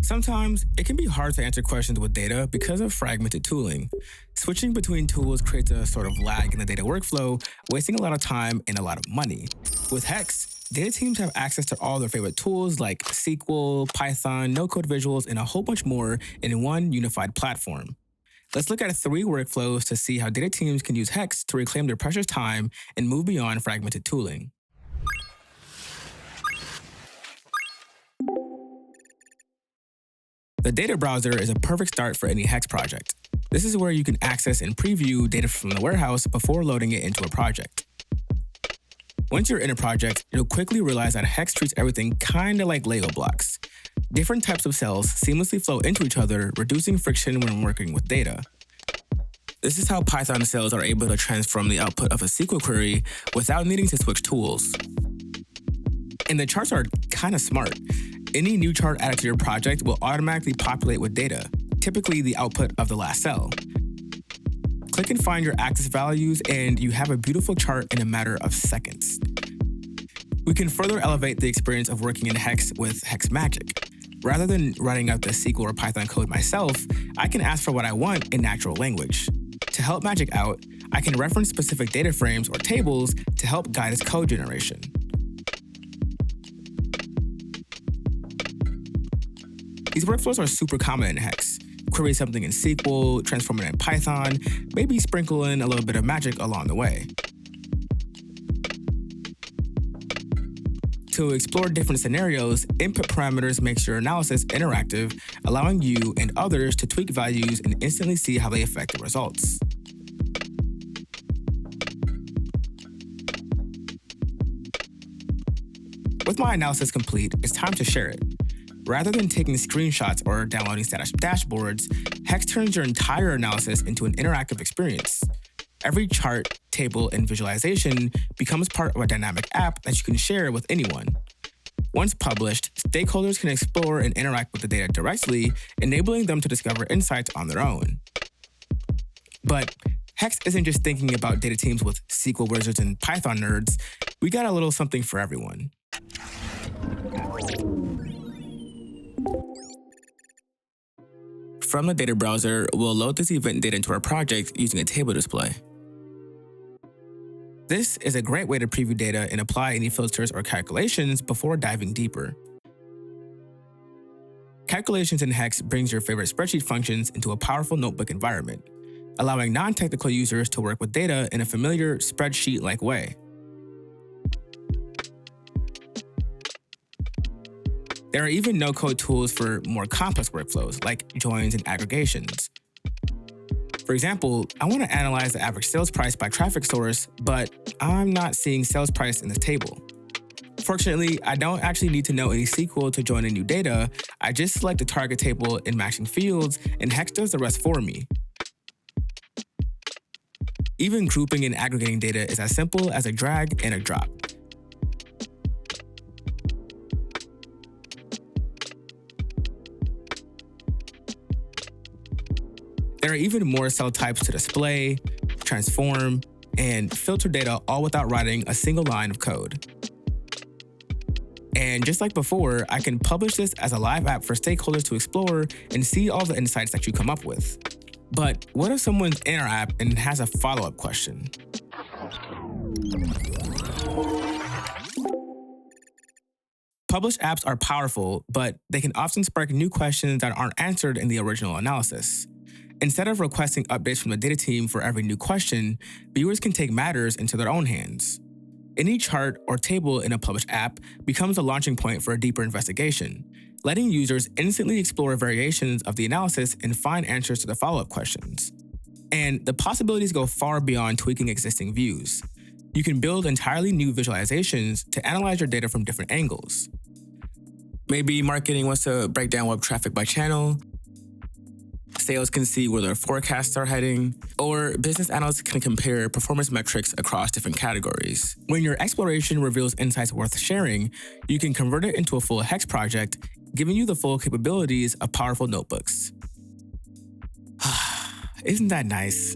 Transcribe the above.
Sometimes it can be hard to answer questions with data because of fragmented tooling. Switching between tools creates a sort of lag in the data workflow, wasting a lot of time and a lot of money. With Hex, data teams have access to all their favorite tools like SQL, Python, no-code visuals, and a whole bunch more in one unified platform. Let's look at 3 workflows to see how data teams can use Hex to reclaim their precious time and move beyond fragmented tooling. The data browser is a perfect start for any Hex project. This is where you can access and preview data from the warehouse before loading it into a project. Once you're in a project, you'll quickly realize that Hex treats everything kinda like Lego blocks. Different types of cells seamlessly flow into each other, reducing friction when working with data. This is how Python cells are able to transform the output of a SQL query without needing to switch tools. And the charts are kinda smart. Any new chart added to your project will automatically populate with data, typically the output of the last cell. Click and find your axis values, and you have a beautiful chart in a matter of seconds. We can further elevate the experience of working in Hex with Hex Magic. Rather than writing out the SQL or Python code myself, I can ask for what I want in natural language. To help Magic out, I can reference specific data frames or tables to help guide its code generation. These workflows are super common in Hex. Query something in SQL, transform it in Python, maybe sprinkle in a little bit of magic along the way. To explore different scenarios, input parameters makes your analysis interactive, allowing you and others to tweak values and instantly see how they affect the results. With my analysis complete, it's time to share it. Rather than taking screenshots or downloading status dashboards, Hex turns your entire analysis into an interactive experience. Every chart, table, and visualization becomes part of a dynamic app that you can share with anyone. Once published, stakeholders can explore and interact with the data directly, enabling them to discover insights on their own. But Hex isn't just thinking about data teams with SQL wizards and Python nerds. We got a little something for everyone. From the data browser, we'll load this event data into our project using a table display. This is a great way to preview data and apply any filters or calculations before diving deeper. Calculations in Hex brings your favorite spreadsheet functions into a powerful notebook environment, allowing non-technical users to work with data in a familiar spreadsheet-like way. There are even no-code tools for more complex workflows, like joins and aggregations. For example, I want to analyze the average sales price by traffic source, but I'm not seeing sales price in this table. Fortunately, I don't actually need to know any SQL to join in new data. I just select the target table in matching fields, and Hex does the rest for me. Even grouping and aggregating data is as simple as a drag and a drop. There are even more cell types to display, transform, and filter data all without writing a single line of code. And just like before, I can publish this as a live app for stakeholders to explore and see all the insights that you come up with. But what if someone's in our app and has a follow-up question? Published apps are powerful, but they can often spark new questions that aren't answered in the original analysis. Instead of requesting updates from the data team for every new question, viewers can take matters into their own hands. Any chart or table in a published app becomes a launching point for a deeper investigation, letting users instantly explore variations of the analysis and find answers to the follow-up questions. And the possibilities go far beyond tweaking existing views. You can build entirely new visualizations to analyze your data from different angles. Maybe marketing wants to break down web traffic by channel, sales can see where their forecasts are heading, or business analysts can compare performance metrics across different categories. When your exploration reveals insights worth sharing, you can convert it into a full Hex project, giving you the full capabilities of powerful notebooks. Isn't that nice?